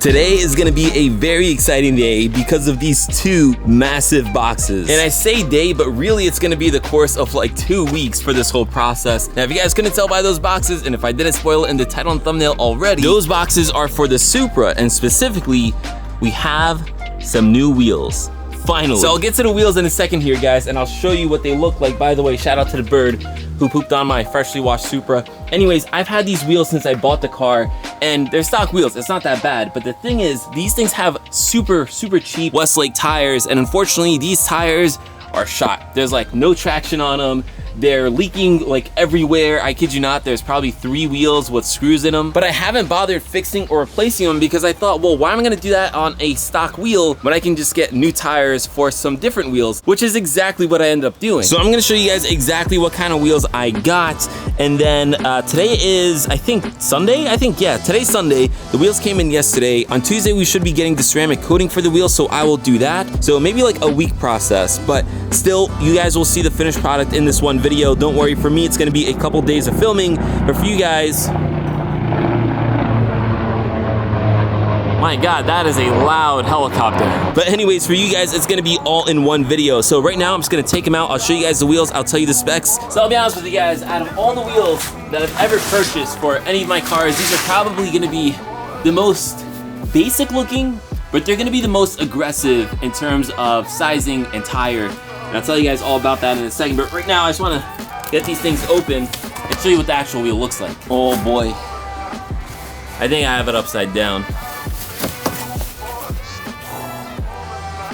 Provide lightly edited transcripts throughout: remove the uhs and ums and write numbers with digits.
Today is gonna be a very exciting day because of these two massive boxes. And I say day, but really it's gonna be the course of like 2 weeks for this whole process. Now, if you guys couldn't tell by those boxes, and if I didn't spoil it in the title and thumbnail already, those boxes are for the Supra, and specifically, we have some new wheels. Finally. So I'll get to the wheels in a second here, guys, and I'll show you what they look like. By the way, shout out to the bird who pooped on my freshly washed Supra. Anyways, I've had these wheels since I bought the car, and they're stock wheels. It's not that bad, but the thing is, these things have super cheap Westlake tires, and unfortunately, these tires are shot. There's like no traction on them. They're leaking like everywhere. I kid you not, there's probably 3 wheels with screws in them. But I haven't bothered fixing or replacing them because I thought, well, why am I gonna do that on a stock wheel when I can just get new tires for some different wheels, which is exactly what I ended up doing. So I'm gonna show you guys exactly what kind of wheels I got. And then today is, I think, Sunday? Yeah, today's Sunday. The wheels came in yesterday. On Tuesday, we should be getting the ceramic coating for the wheels, so I will do that. So maybe like a week process, but still, you guys will see the finished product in this one video. Don't worry, for me it's gonna be a couple days of filming, but for you guys, my God, that is a loud helicopter. But anyways, for you guys, it's gonna be all in one video. So right now I'm just gonna take them out, I'll show you guys the wheels, I'll tell you the specs. So I'll be honest with you guys, out of all the wheels that I've ever purchased for any of my cars, these are probably gonna be the most basic looking, but they're gonna be the most aggressive in terms of sizing and tire. And I'll tell you guys all about that in a second, but right now I just wanna get these things open and show you what the actual wheel looks like. Oh boy. I think I have it upside down.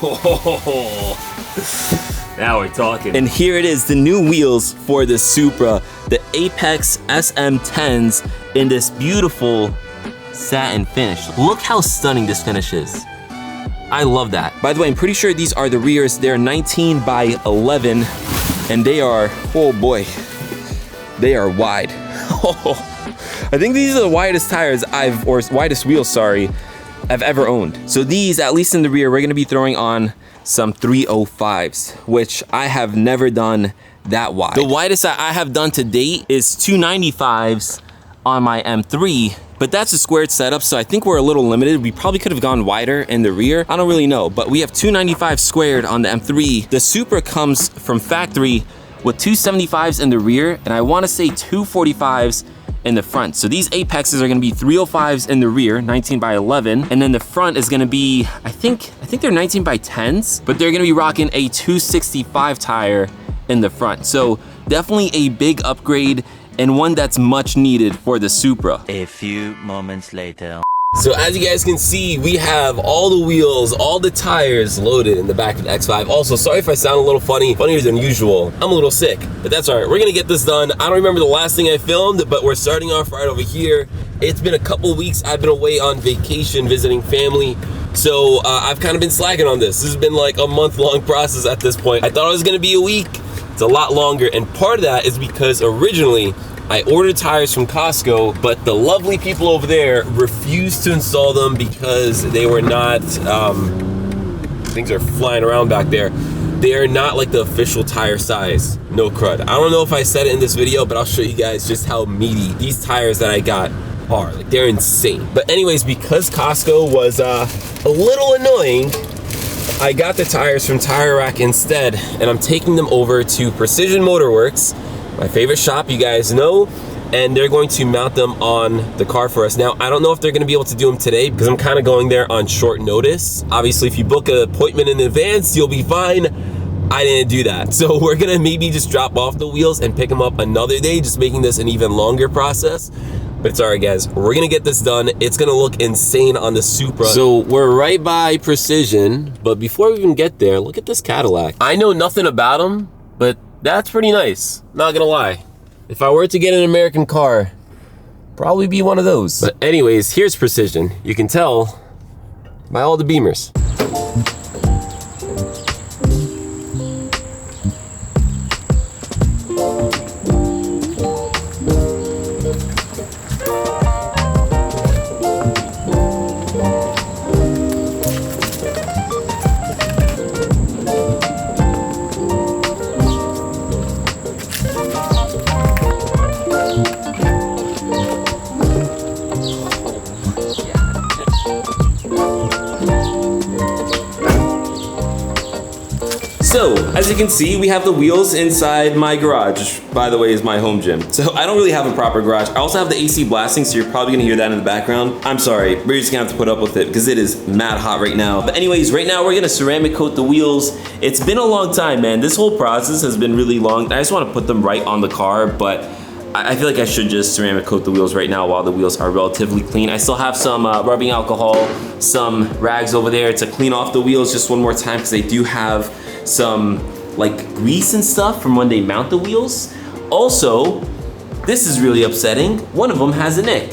Oh, now we're talking. And here it is, the new wheels for the Supra, the Apex SM10s in this beautiful satin finish. Look how stunning this finish is. I love that. By the way, I'm pretty sure these are the rears. They're 19 by 11, and they are, oh boy, they are wide. I think these are the widest tires or widest wheels, sorry, I've ever owned. So these, at least in the rear, we're gonna be throwing on some 305s, which I have never done that wide. The widest I have done to date is 295s on my M3, but that's a squared setup, so I think we're a little limited. We probably could have gone wider in the rear. I don't really know, but we have 295 squared on the M3. The Supra comes from factory with 275s in the rear, and I wanna say 245s in the front. So these Apexes are gonna be 305s in the rear, 19 by 11, and then the front is gonna be, I think they're 19 by 10s, but they're gonna be rocking a 265 tire in the front. So definitely a big upgrade, and one that's much needed for the Supra. A few moments later. So as you guys can see, we have all the wheels, all the tires loaded in the back of the X5. Also, sorry if I sound a little funnier than usual. I'm a little sick, but that's all right. We're gonna get this done. I don't remember the last thing I filmed, but we're starting off right over here. It's been a couple weeks. I've been away on vacation visiting family. So I've kind of been slacking on this. This has been like a month-long process at this point. I thought it was gonna be a week. It's a lot longer, and part of that is because originally I ordered tires from Costco, but the lovely people over there refused to install them because they were not, things are flying around back there. They are not like the official tire size, no crud. I don't know if I said it in this video, but I'll show you guys just how meaty these tires that I got are. Like, they're insane. But anyways, because Costco was a little annoying, I got the tires from Tire Rack instead, and I'm taking them over to Precision Motorworks, my favorite shop, you guys know, and they're going to mount them on the car for us. Now, I don't know if they're gonna be able to do them today because I'm kind of going there on short notice. Obviously, if you book an appointment in advance, you'll be fine. I didn't do that. So we're gonna maybe just drop off the wheels and pick them up another day, just making this an even longer process. But it's all right, guys. We're gonna get this done. It's gonna look insane on the Supra. So we're right by Precision, but before we even get there, look at this Cadillac. I know nothing about them, but that's pretty nice. Not gonna lie. If I were to get an American car, probably be one of those. But anyways, here's Precision. You can tell by all the beamers. So, as you can see, we have the wheels inside my garage, which, by the way, is my home gym. So I don't really have a proper garage. I also have the AC blasting, so you're probably gonna hear that in the background. I'm sorry, we're just gonna have to put up with it because it is mad hot right now. But anyways, right now we're gonna ceramic coat the wheels. It's been a long time, man. This whole process has been really long. I just wanna put them right on the car, but I feel like I should just ceramic coat the wheels right now while the wheels are relatively clean. I still have some rubbing alcohol, some rags over there to clean off the wheels just one more time because they do have some like grease and stuff from when they mount the wheels. Also, this is really upsetting. One of them has a nick.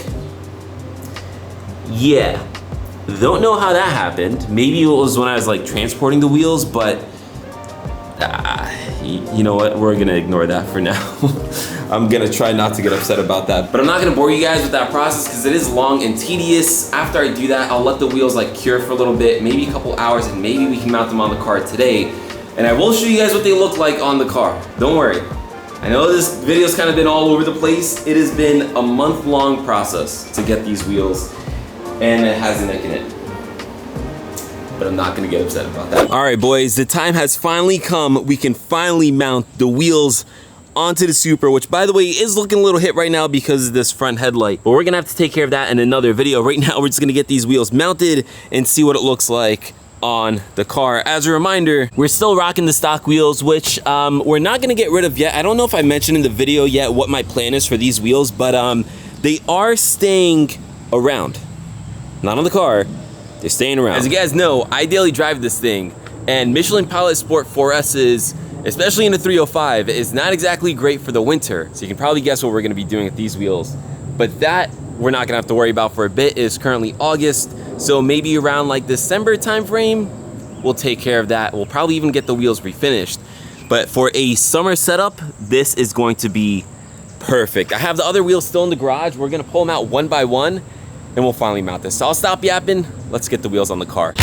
Yeah, don't know how that happened. Maybe it was when I was like transporting the wheels, but you know what? We're gonna ignore that for now. I'm gonna try not to get upset about that. But I'm not gonna bore you guys with that process because it is long and tedious. After I do that, I'll let the wheels like cure for a little bit, maybe a couple hours, and maybe we can mount them on the car today. And I will show you guys what they look like on the car. Don't worry. I know this video's kind of been all over the place. It has been a month-long process to get these wheels, and it has a nick in it. But I'm not gonna get upset about that. All right, boys, the time has finally come. We can finally mount the wheels onto the Supra, which by the way is looking a little hit right now because of this front headlight. But we're gonna have to take care of that in another video. Right now, we're just gonna get these wheels mounted and see what it looks like on the car. As a reminder, we're still rocking the stock wheels, which we're not gonna get rid of yet. I don't know if I mentioned in the video yet what my plan is for these wheels, but they are staying around. Not on the car, they're staying around. As you guys know, I daily drive this thing, and Michelin Pilot Sport 4S's, especially in the 305, is not exactly great for the winter. So you can probably guess what we're gonna be doing with these wheels. But that we're not gonna have to worry about for a bit. It is currently August, so maybe around like December time frame, we'll take care of that. We'll probably even get the wheels refinished. But for a summer setup, this is going to be perfect. I have the other wheels still in the garage. We're gonna pull them out one by one, and we'll finally mount this. So I'll stop yapping. Let's get the wheels on the car.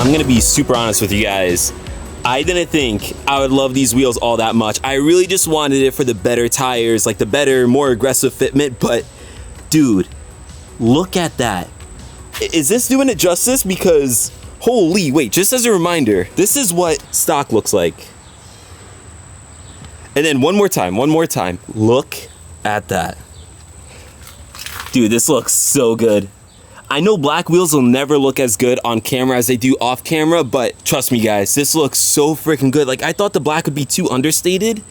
I'm gonna be super honest with you guys. I didn't think I would love these wheels all that much. I really just wanted it for the better tires, like the better, more aggressive fitment, but dude, look at that. Is this doing it justice? Because holy, wait, just as a reminder, this is what stock looks like. And then one more time, look at that. Dude, this looks so good. I know black wheels will never look as good on camera as they do off camera, but trust me guys, this looks so freaking good. Like I thought the black would be too understated,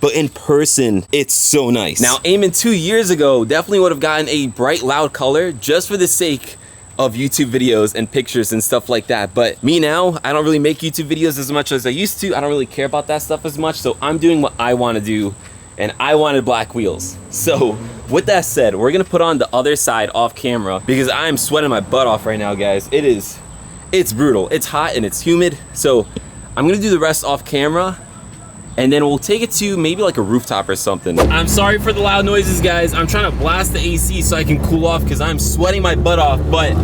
but in person, it's so nice. Now, Eamon 2 years ago definitely would have gotten a bright, loud color just for the sake of YouTube videos and pictures and stuff like that. But me now, I don't really make YouTube videos as much as I used to. I don't really care about that stuff as much, so I'm doing what I want to do, and I wanted black wheels. So with that said, we're gonna put on the other side off camera because I'm sweating my butt off right now, guys. It's brutal. It's hot and it's humid. So I'm gonna do the rest off camera, and then we'll take it to maybe like a rooftop or something. I'm sorry for the loud noises, guys. I'm trying to blast the AC so I can cool off because I'm sweating my butt off. But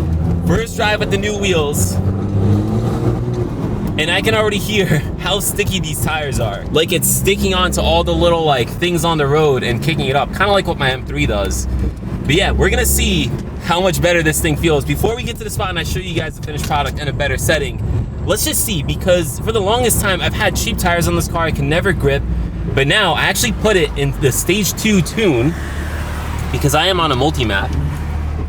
first drive with the new wheels, and I can already hear how sticky these tires are. Like it's sticking onto all the little like things on the road and kicking it up, kind of like what my M3 does. But yeah, we're gonna see how much better this thing feels. Before we get to the spot and I show you guys the finished product in a better setting, let's just see, because for the longest time I've had cheap tires on this car, I can never grip, but now I actually put it in the stage 2 tune because I am on a multi-map.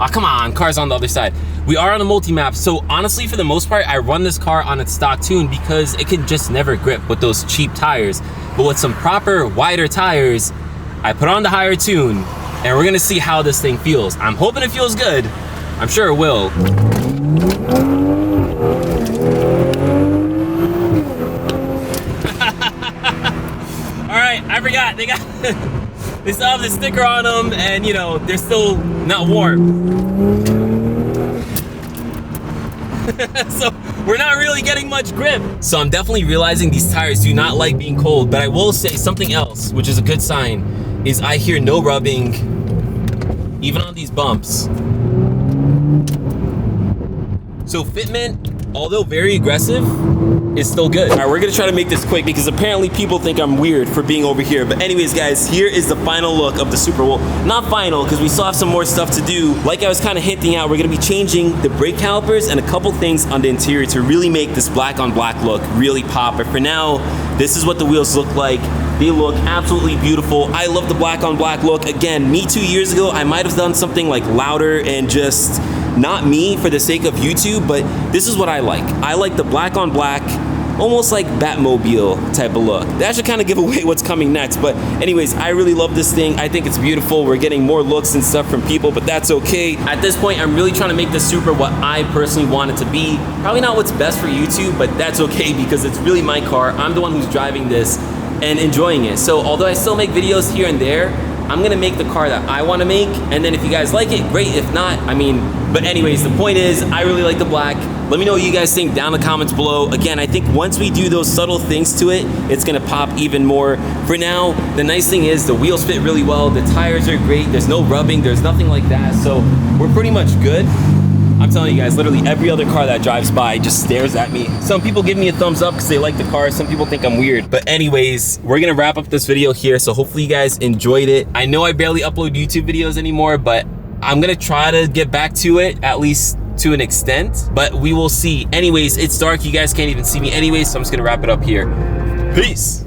Oh, come on, car's on the other side. We are on a multi-map, so honestly, for the most part, I run this car on its stock tune because it can just never grip with those cheap tires. But with some proper, wider tires, I put on the higher tune, and we're gonna see how this thing feels. I'm hoping it feels good. I'm sure it will. All right, I forgot, they still have the sticker on them, and you know, they're still not warm. So we're not really getting much grip. So I'm definitely realizing these tires do not like being cold, but I will say something else, which is a good sign, is I hear no rubbing, even on these bumps. So fitment, although very aggressive, is still good. All right, we're gonna try to make this quick because apparently people think I'm weird for being over here. But anyways, guys, here is the final look of the Supra. Well, not final, because we still have some more stuff to do. Like I was kind of hinting out, we're gonna be changing the brake calipers and a couple things on the interior to really make this black on black look really pop. But for now, this is what the wheels look like. They look absolutely beautiful. I love the black on black look. Again, me 2 years ago, I might have done something like louder and just not me for the sake of YouTube, but this is what I like. I like the black on black, almost like Batmobile type of look. That should kind of give away what's coming next. But anyways, I really love this thing. I think it's beautiful. We're getting more looks and stuff from people, but that's okay. At this point, I'm really trying to make this Supra what I personally want it to be. Probably not what's best for YouTube, but that's okay because it's really my car. I'm the one who's driving this and enjoying it. So although I still make videos here and there, I'm gonna make the car that I wanna make, and then if you guys like it, great. If not, I mean, but anyways, the point is, I really like the black. Let me know what you guys think down in the comments below. Again, I think once we do those subtle things to it, it's gonna pop even more. For now, the nice thing is the wheels fit really well, the tires are great, there's no rubbing, there's nothing like that, so we're pretty much good. I'm telling you guys, literally every other car that drives by just stares at me. Some people give me a thumbs up because they like the car. Some people think I'm weird. But anyways, we're gonna wrap up this video here. So hopefully you guys enjoyed it. I know I barely upload YouTube videos anymore, but I'm gonna try to get back to it, at least to an extent, but we will see. Anyways, it's dark. You guys can't even see me anyways, so I'm just gonna wrap it up here. Peace.